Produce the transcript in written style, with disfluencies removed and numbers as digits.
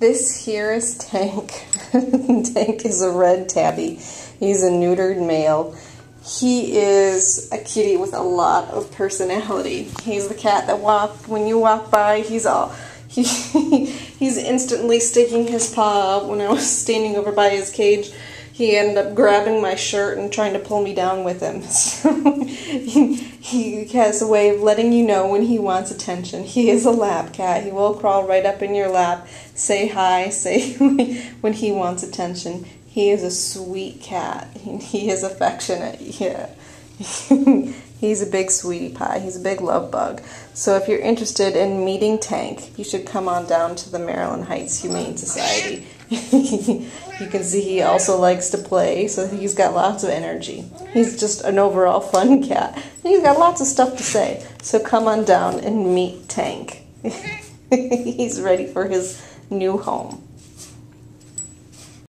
This here is Tank. Tank is a red tabby. He's a neutered male. He is a kitty with a lot of personality. He's the cat that when you walk by, he's instantly sticking his paw out. When I was standing over by his cage, he ended up grabbing my shirt and trying to pull me down with him. So he has a way of letting you know when he wants attention. He is a lap cat. He will crawl right up in your lap, say hi, say when he wants attention. He is a sweet cat. He is affectionate. Yeah. He's a big sweetie pie. He's a big love bug. So if you're interested in meeting Tank, you should come on down to the Maryland Heights Humane Society. You can see he also likes to play, so he's got lots of energy. He's just an overall fun cat. And he's got lots of stuff to say. So come on down and meet Tank. He's ready for his new home.